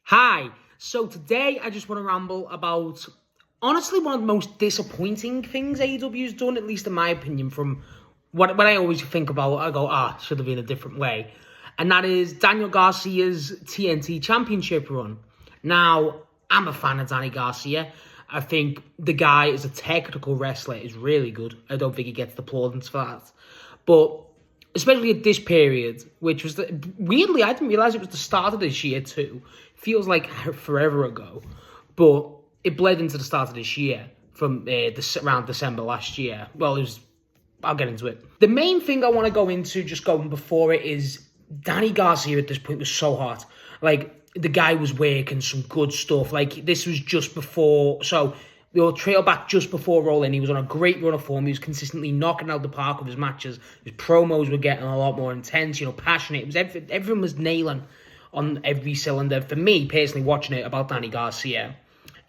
Hi, so today I just want to ramble about, honestly, one of the most disappointing things AEW's done, at least in my opinion, from what I always think about, I go, should have been a different way. And that is Daniel Garcia's TNT Championship run. Now, I'm a fan of Danny Garcia. I think the guy is a technical wrestler, is really good. I don't think he gets the plaudits for that. But especially at this period, which was, weirdly, I didn't realise it was the start of this year too. Feels like forever ago. But it bled into the start of this year from around December last year. Well, I'll get into it. The main thing I want to go into, just going before it, is Danny Garcia at this point was so hot. Like, the guy was working some good stuff. Like, this was just before, so we'll trail back just before Roll In. He was on a great run of form. He was consistently knocking out the park with his matches. His promos were getting a lot more intense, passionate. It was everyone was nailing on every cylinder. For me, personally, watching it about Danny Garcia.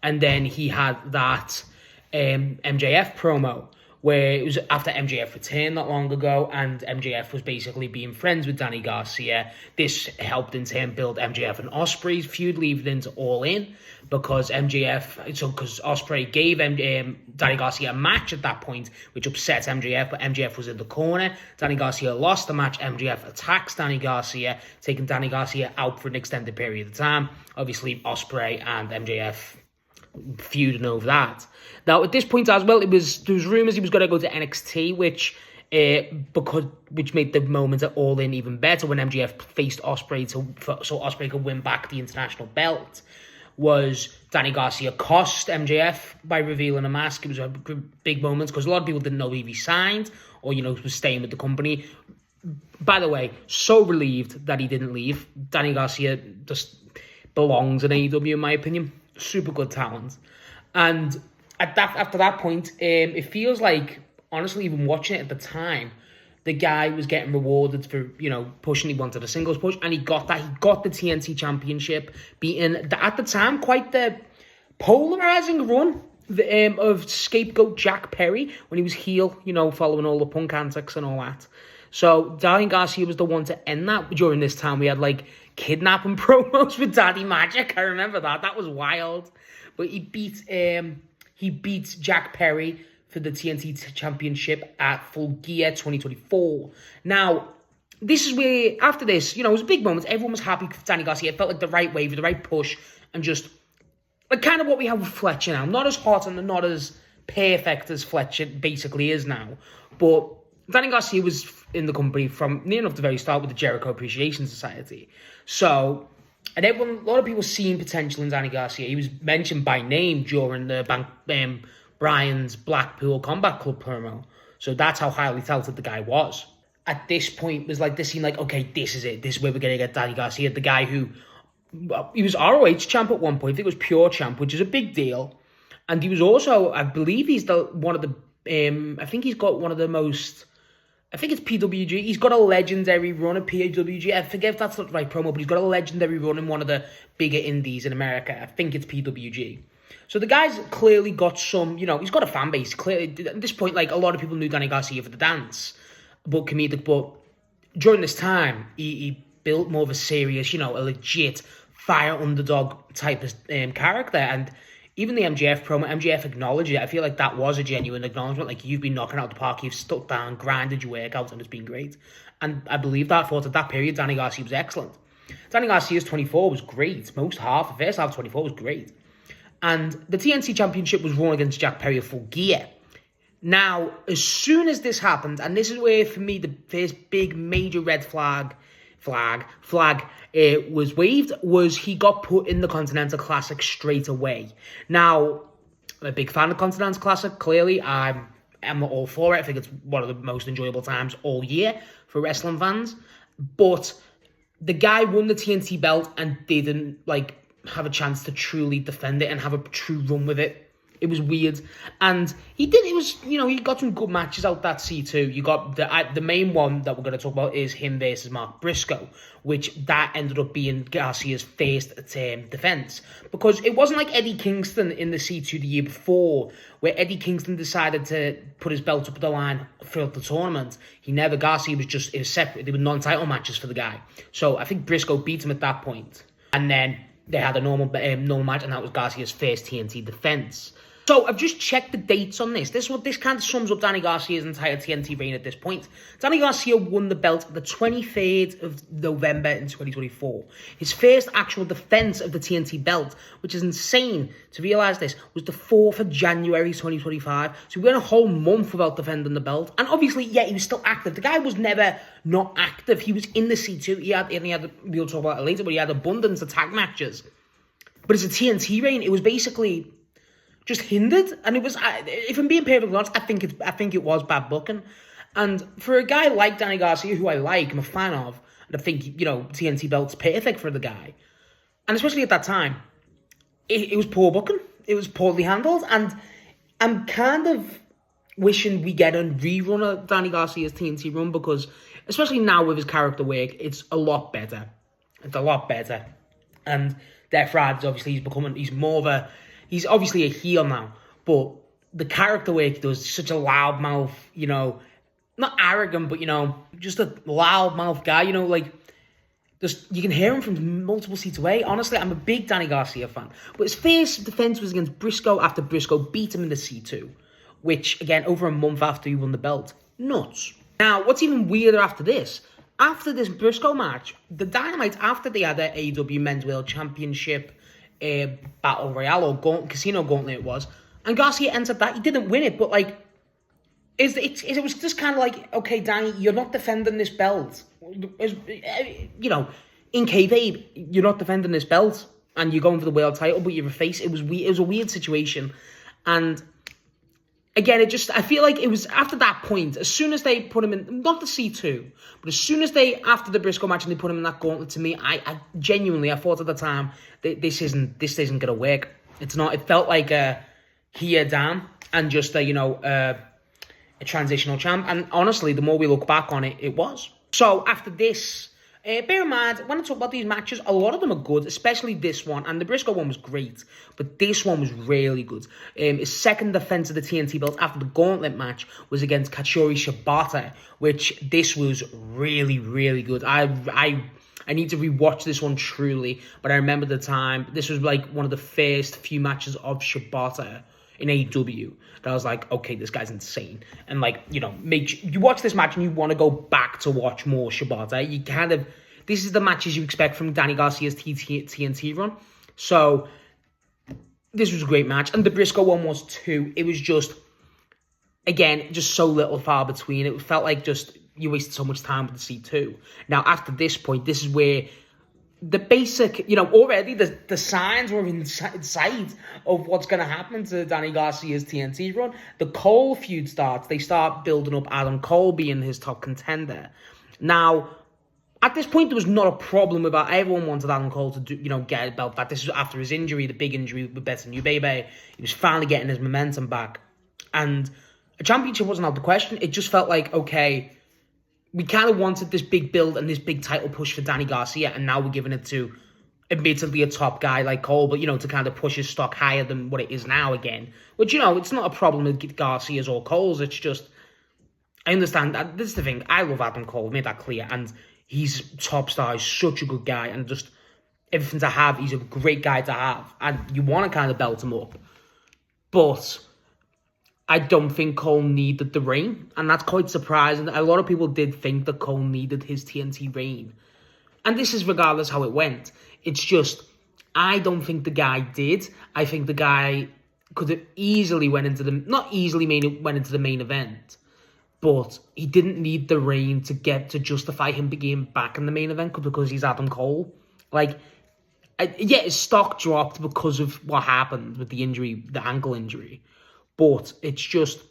And then he had that MJF promo, where it was after MJF returned not long ago, and MJF was basically being friends with Danny Garcia. This helped in turn build MJF and Ospreay's feud, leading into All In, because Ospreay gave Danny Garcia a match at that point, which upsets MJF, but MJF was in the corner. Danny Garcia lost the match. MJF attacks Danny Garcia, taking Danny Garcia out for an extended period of time. Obviously, Ospreay and MJF feuding over that. Now, at this point as well, there was rumours he was going to go to NXT, which made the moment at All In even better when MJF faced Ospreay so Ospreay could win back the international belt. Was Danny Garcia cost MJF by revealing a mask? It was a big moment because a lot of people didn't know if he signed or was staying with the company. By the way, so relieved that he didn't leave. Danny Garcia just belongs in AEW, in my opinion. Super good talent. And after that point, it feels like, honestly, even watching it at the time, the guy was getting rewarded for, pushing. He wanted a singles push, and he got that. He got the TNT Championship, beating, at the time, quite the polarizing run of scapegoat Jack Perry when he was heel, following all the Punk antics and all that. So Danny Garcia was the one to end that. During this time, we had, kidnapping promos with Daddy Magic. I remember that. That was wild. But he beat Jack Perry for the TNT Championship at Full Gear 2024. Now, this is where, after this, it was a big moment. Everyone was happy for Danny Garcia. It felt like the right wave, the right push, and just kind of what we have with Fletcher now. Not as hot and not as perfect as Fletcher basically is now. But Danny Garcia was in the company from near enough the very start with the Jericho Appreciation Society. So, and a lot of people seeing potential in Danny Garcia. He was mentioned by name during the Brian's Blackpool Combat Club promo. So that's how highly touted the guy was. At this point, this seemed like, okay, this is it. This is where we're going to get Danny Garcia, the guy who, he was ROH champ at one point. I think it was pure champ, which is a big deal. And he was also, I believe he's one of the, I think he's got one of the most, I think it's PWG. He's got a legendary run at PWG. I forget if that's not the right promo, but he's got a legendary run in one of the bigger indies in America. I think it's PWG. So the guy's clearly got some, he's got a fan base. Clearly, at this point, a lot of people knew Danny Garcia for the dance, but comedic. But during this time, he built more of a serious, a legit fire underdog type of character. And even the MJF promo, MJF acknowledged it. I feel like that was a genuine acknowledgement. You've been knocking out the park, you've stuck down, grinded your workouts, and it's been great. And I believe that. I thought at that period, Danny Garcia was excellent. Danny Garcia's 24 was great. The first half of 24 was great. And the TNT Championship was run against Jack Perry at Full Gear. Now, as soon as this happened, and this is where, for me, the first big major red flag was waved, was he got put in the Continental Classic straight away. Now, I'm a big fan of Continental Classic, clearly. I'm all for it. I think it's one of the most enjoyable times all year for wrestling fans. But the guy won the TNT belt and didn't, have a chance to truly defend it and have a true run with it. It was weird. And he did, he got some good matches out that C2. You got the main one that we're going to talk about is him versus Mark Briscoe, which that ended up being Garcia's first defense. Because it wasn't like Eddie Kingston in the C2 the year before, where Eddie Kingston decided to put his belt up the line throughout the tournament. Garcia it was separate. They were non-title matches for the guy. So I think Briscoe beat him at that point. And then they had a normal match, and that was Garcia's first TNT defense. So I've just checked the dates on this. This kind of sums up Danny Garcia's entire TNT reign at this point. Danny Garcia won the belt the 23rd of November in 2024. His first actual defense of the TNT belt, which is insane to realize this, was the 4th of January 2025. So we went a whole month without defending the belt. And obviously, yeah, he was still active. The guy was never not active. He was in the C2. We'll talk about it later, but he had abundance of tag matches. But as a TNT reign, it was basically just hindered, and it was. If I'm being perfectly honest, I think it was bad booking, and for a guy like Danny Garcia, who I like, I'm a fan of, and I think TNT belt's perfect for the guy, and especially at that time, it was poor booking. It was poorly handled, and I'm kind of wishing we get a rerun of Danny Garcia's TNT run, because especially now with his character work, it's a lot better. It's a lot better, and Death Rider's obviously he's obviously a heel now, but the character work he does, such a loudmouth, not arrogant, but, just a loudmouth guy, just, you can hear him from multiple seats away. Honestly, I'm a big Danny Garcia fan. But his first defense was against Briscoe after Briscoe beat him in the C2, which, again, over a month after he won the belt. Nuts. Now, what's even weirder after this Briscoe match, the Dynamite, after they had their AEW Men's World Championship Battle Royale or Casino Gauntlet it was, and Garcia entered that. He didn't win it, but it was just kind of like, okay, Danny, you're not defending this belt. In kayfabe, you're not defending this belt, and you're going for the world title, but you're a face. It was weird. It was a weird situation, and again, I feel like it was after that point, as soon as they put him in, not the C2, but as soon as after the Briscoe match, and they put him in that gauntlet, to me, I genuinely, I thought at the time, this isn't going to work. It's not. It felt like a here, damn, and just a transitional champ. And honestly, the more we look back on it, it was. So after this, bear in mind, when I talk about these matches, a lot of them are good, especially this one. And the Briscoe one was great, but this one was really good. His second defense of the TNT belt after the gauntlet match was against Katsuyori Shibata, which this was really, really good. I need to rewatch this one truly, but I remember the time. This was like one of the first few matches of Shibata in AEW that I was like, okay, this guy's insane. And you watch this match and you want to go back to watch more Shibata. This is the matches you expect from Danny Garcia's TNT run. So this was a great match. And the Briscoe one was too. It was just, again, just so little far between. It felt like just you wasted so much time with the C2. Now, after this point, this is where the basic, already the signs were in sight of what's going to happen to Danny Garcia's TNT run. The Cole feud starts. They start building up Adam Cole being his top contender. Now, at this point, there was not a problem with that. Everyone wanted Adam Cole to get a belt back. This was after his injury, the big injury with Better New Baby. He was finally getting his momentum back. And a championship wasn't out of the question. It just felt like, okay, we kind of wanted this big build and this big title push for Danny Garcia, and now we're giving it to admittedly a top guy like Cole, but, to kind of push his stock higher than what it is now again. Which, it's not a problem with Garcia's or Cole's. It's just, I understand that. This is the thing. I love Adam Cole. I made that clear. And he's top star. He's such a good guy. And just everything to have. He's a great guy to have. And you want to kind of belt him up. But I don't think Cole needed the reign, and that's quite surprising. A lot of people did think that Cole needed his TNT reign, and this is regardless how it went. It's just, I don't think the guy did. I think the guy could have easily went into the main event, but he didn't need the reign to justify him being back in the main event because he's Adam Cole. His stock dropped because of what happened with the injury, the ankle injury. But it's just, if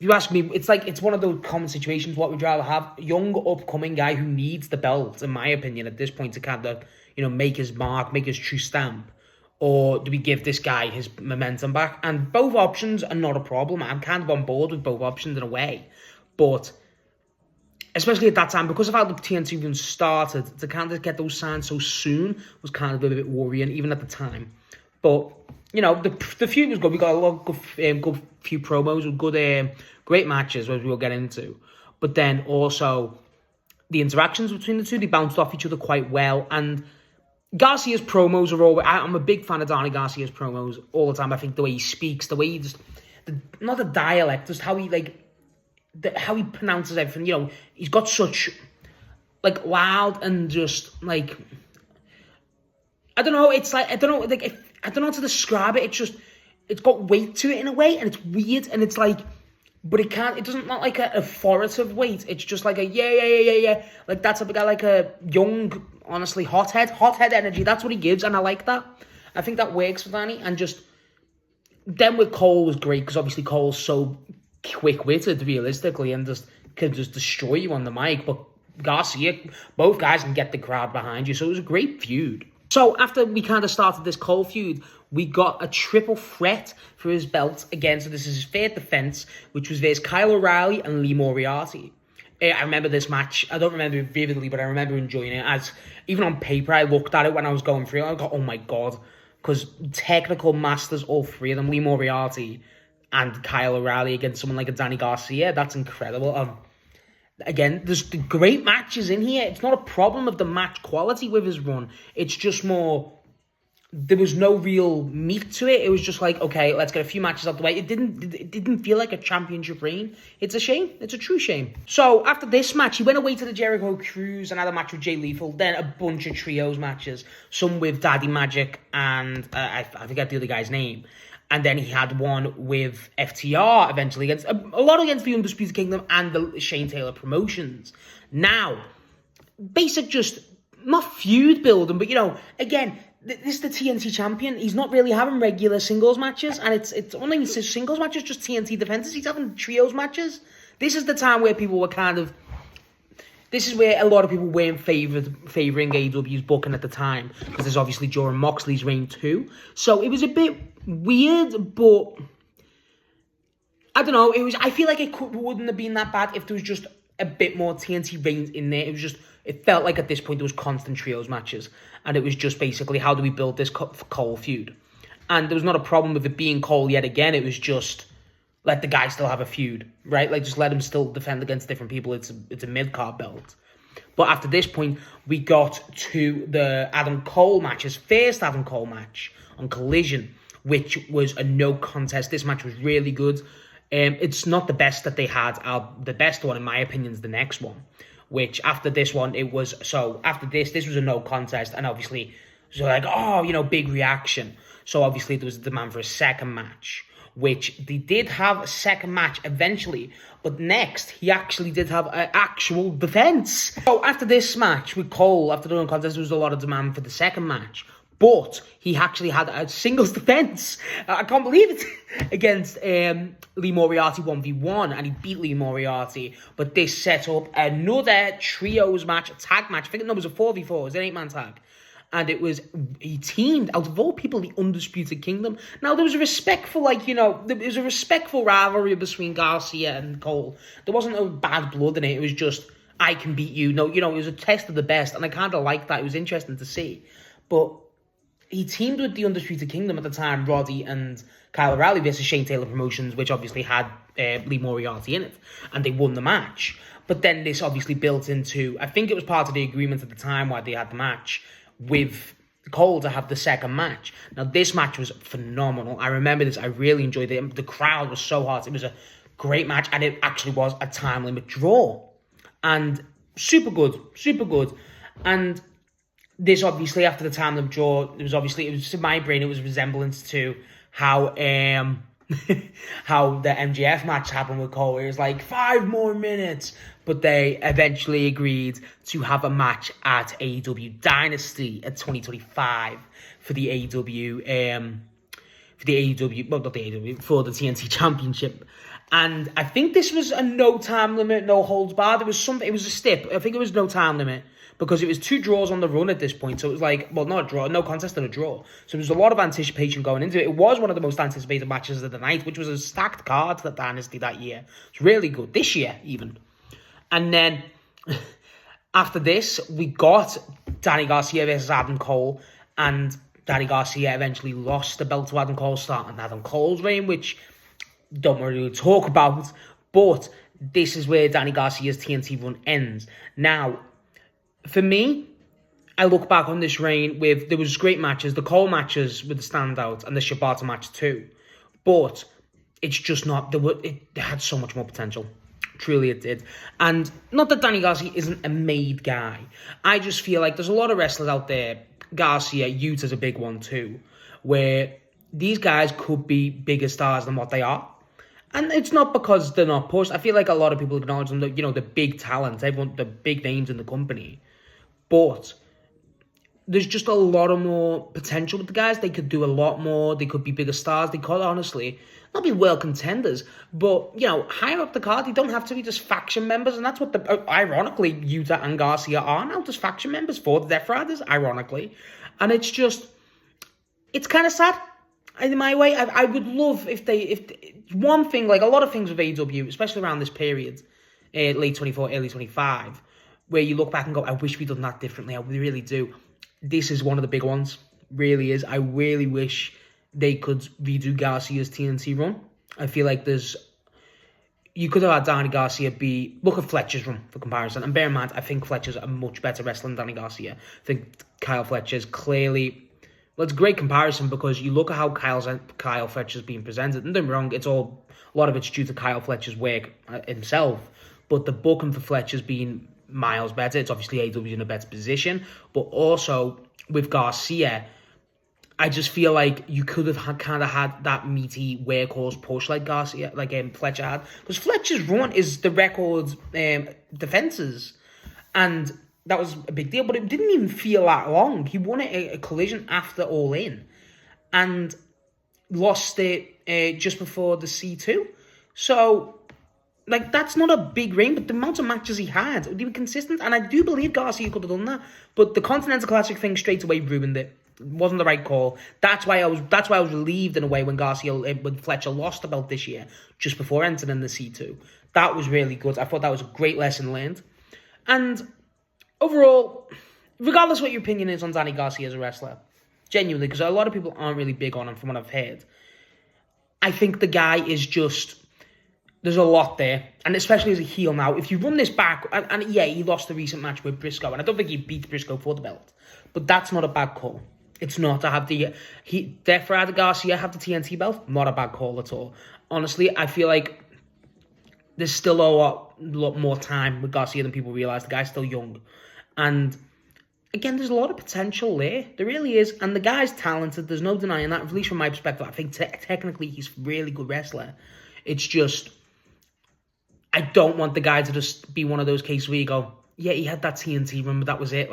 you ask me, it's one of those common situations. What we'd rather have, a young, upcoming guy who needs the belt, in my opinion, at this point to kind of, make his mark, make his true stamp, or do we give this guy his momentum back? And both options are not a problem. I'm kind of on board with both options in a way, but especially at that time, because of how the TNT run started, to kind of get those signs so soon was kind of a bit worrying, even at the time. But the feud was good. We got a lot of good few promos with good, great matches, as we'll get into. But then also the interactions between the two, they bounced off each other quite well. And Garcia's promos are always... I'm a big fan of Danny Garcia's promos all the time. I think the way he speaks, the way he just... not the dialect, just how he, like... how he pronounces everything. You know, he's got such, like, loud and just, like... I don't know, it's like... I don't know, like... I don't know how to describe it. It's just... it's got weight to it in a way, and it's weird, and it's like... but it can't... it doesn't... not like an authoritative weight. It's just like a yeah. Like, that's a guy, like a young... honestly, hothead energy. That's what he gives, and I like that. I think that works for Danny. And just then with Cole was great, because obviously Cole's so quick-witted, realistically, and just can just destroy you on the mic. But Garcia, both guys can get the crowd behind you, so it was a great feud. So after we kind of started this Cole feud, we got a triple threat for his belt again. So this is his third defense, which was versus Kyle O'Reilly and Lee Moriarty. I remember this match. I don't remember it vividly, but I remember enjoying it. As even on paper, I looked at it when I was going through it. I got, oh my god, because technical masters, all three of them, Lee Moriarty and Kyle O'Reilly against someone like a Danny Garcia. That's incredible. Again, there's great matches in here. It's not a problem of the match quality with his run. It's just more... there was no real meat to it. It was just like, okay, let's get a few matches out the way. It didn't feel like a championship reign. It's a shame. It's a true shame. So after this match, he went away to the Jericho Cruise and had a match with Jay Lethal. Then a bunch of trios matches. Some with Daddy Magic and I forget the other guy's name. And then he had one with FTR eventually against a lot against the Undisputed Kingdom and the Shane Taylor promotions. Now, basic just not feud building, but you know, again, this is the TNT champion. He's not really having regular singles matches, and it's only singles matches, just TNT defenses. He's having trios matches. This is the time where people were kind of... this is where a lot of people weren't favouring AEW's booking at the time, because there's obviously during Moxley's reign too. So it was a bit weird, but I don't know. I feel like wouldn't have been that bad if there was just a bit more TNT reigns in there. It felt like at this point there was constant trios matches, and it was just basically, how do we build this Cole feud? And there was not a problem with it being Cole yet again. It was just, let the guy still have a feud, right? Like, just let him still defend against different people. It's a mid-card belt. But after this point, we got to the Adam Cole match, his first Adam Cole match on Collision, which was a no contest. This match was really good. It's not the best that they had. The best one, in my opinion, is the next one, which after this one, it was... so after this was a no contest, and obviously, so like, oh, you know, big reaction. So obviously there was a demand for a second match, which they did have a second match eventually, but next, he actually did have an actual defense. So after this match with Cole, after the no contest, there was a lot of demand for the second match, but he actually had a singles defense. I can't believe it. Against Lee Moriarty 1v1, and he beat Lee Moriarty. But this set up another trios match, a tag match. I think it was a 4v4, it was an 8-man tag. And he teamed, out of all people, the Undisputed Kingdom. Now, there was a respectful, there was a respectful rivalry between Garcia and Cole. There wasn't no bad blood in it. It was just, I can beat you. No, it was a test of the best, and I kind of liked that. It was interesting to see. But he teamed with the Undisputed Kingdom at the time, Roddy and Kyle O'Reilly versus Shane Taylor Promotions, which obviously had Lee Moriarty in it, and they won the match. But then this obviously built into, I think it was part of the agreement at the time why they had the match with Cole to have the second match. Now, this match was phenomenal. I remember this. I really enjoyed it. The crowd was so hot. It was a great match, and it actually was a time limit draw. And super good. And this, obviously, after the time limit draw, it was in my brain, it was a resemblance to how how the MJF match happened with Cole. It was like 5 more minutes, but they eventually agreed to have a match at AEW Dynasty at 2025 for the for the TNT Championship. And I think this was a no time limit, no holds barred. It was a stip. I think it was no time limit, because it was 2 draws on the run at this point. So it was like, well, not a draw, no contest and a draw. So there was a lot of anticipation going into it. It was one of the most anticipated matches of the night, which was a stacked card to the Dynasty that year. It's really good. This year, even. And then, after this, we got Danny Garcia versus Adam Cole. And Danny Garcia eventually lost the belt to Adam Cole, starting Adam Cole's reign, which don't really talk about. But this is where Danny Garcia's TNT run ends. Now, for me, I look back on this reign with, there was great matches. The Cole matches were the standout, and the Shibata match too. But it's just not, it had so much more potential. Truly it did. And not that Danny Garcia isn't a made guy. I just feel like there's a lot of wrestlers out there, Garcia, Utah's a big one too, where these guys could be bigger stars than what they are. And it's not because they're not pushed. I feel like a lot of people acknowledge them, that, the big talent, everyone, the big names in the company. But there's just a lot of more potential with the guys. They could do a lot more. They could be bigger stars. They could, honestly, not be world contenders. But, higher up the card, they don't have to be just faction members. And that's what, ironically, Utah and Garcia are now, just faction members for the Death Riders, ironically. And it's just, it's kind of sad. In my way, I would love if one thing, like a lot of things with AEW, especially around this period, late 24, early 25, where you look back and go, I wish we'd done that differently. I really do. This is one of the big ones. Really is. I really wish they could redo Garcia's TNT run. I feel like you could have had Danny Garcia look at Fletcher's run for comparison. And bear in mind, I think Fletcher's a much better wrestler than Danny Garcia. I think Kyle Fletcher's clearly, well, it's a great comparison because you look at how Kyle Fletcher's being presented. And don't get me wrong, a lot of it's due to Kyle Fletcher's work himself. But the booking for Fletcher's been miles better. It's obviously AEW in a better position. But also, with Garcia, I just feel like you could have kind of had that meaty workhorse push like Garcia, like Fletcher had. Because Fletcher's run is the record defenses. And that was a big deal, but it didn't even feel that long. He won a collision after All In and lost it just before the C2. So, that's not a big reign, but the amount of matches he had, they were consistent, and I do believe Garcia could have done that. But the Continental Classic thing straight away ruined it. It wasn't the right call. That's why I was relieved in a way when Fletcher lost the belt this year, just before entering the C2. That was really good. I thought that was a great lesson learned. And overall, regardless what your opinion is on Danny Garcia as a wrestler, genuinely, because a lot of people aren't really big on him from what I've heard, I think the guy is just, there's a lot there, and especially as a heel now, if you run this back, and yeah, he lost the recent match with Briscoe, and I don't think he beat Briscoe for the belt, but that's not a bad call. It's not to have Death Rider Garcia have the TNT belt, not a bad call at all. Honestly, I feel like there's still a lot more time with Garcia than people realize. The guy's still young. And again, there's a lot of potential there. There really is. And the guy's talented. There's no denying that. At least from my perspective, I think technically he's a really good wrestler. It's just, I don't want the guy to just be one of those cases where you go, yeah, he had that TNT run, but that was it.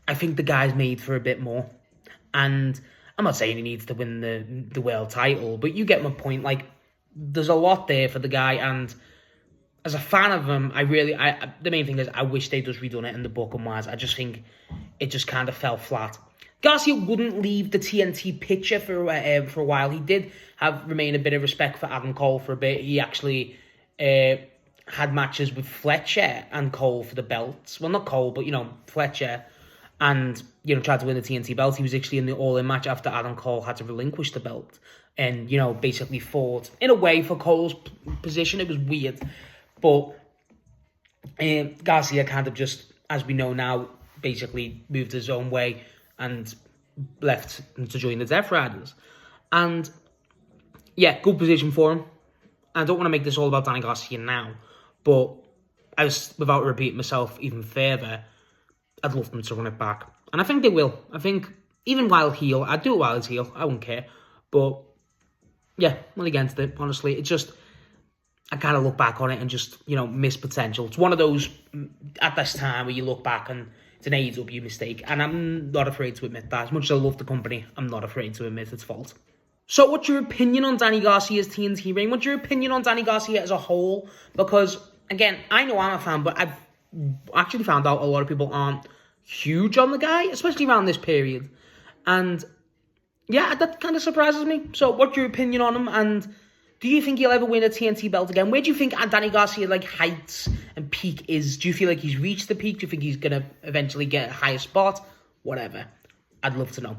I think the guy's made for a bit more. And I'm not saying he needs to win the world title, but you get my point. There's a lot there for the guy, and as a fan of him, the main thing is I wish they'd just redone it in the booking wise. I just think it just kind of fell flat. Garcia wouldn't leave the TNT picture for a while. He did remain a bit of respect for Adam Cole for a bit. He actually had matches with Fletcher and Cole for the belts. Well, not Cole, but Fletcher, and tried to win the TNT belt. He was actually in the All-In match after Adam Cole had to relinquish the belt, and basically fought in a way for Cole's position. It was weird. But Garcia kind of just, as we know now, basically moved his own way and left to join the Death Riders. And yeah, good position for him. I don't want to make this all about Danny Garcia now, but without repeating myself even further, I'd love them to run it back. And I think they will. I think even while heel, I'd do it while he's heel. I wouldn't care. But yeah, not against it, honestly. It's just, I kind of look back on it and just, miss potential. It's one of those, at this time, where you look back and it's an AEW mistake. And I'm not afraid to admit that. As much as I love the company, I'm not afraid to admit its fault. So what's your opinion on Danny Garcia's TNT reign? What's your opinion on Danny Garcia as a whole? Because, again, I know I'm a fan, but I've actually found out a lot of people aren't huge on the guy, especially around this period. And, yeah, that kind of surprises me. So what's your opinion on him? And do you think he'll ever win a TNT belt again? Where do you think Danny Garcia, heights and peak is? Do you feel like he's reached the peak? Do you think he's going to eventually get a higher spot? Whatever. I'd love to know.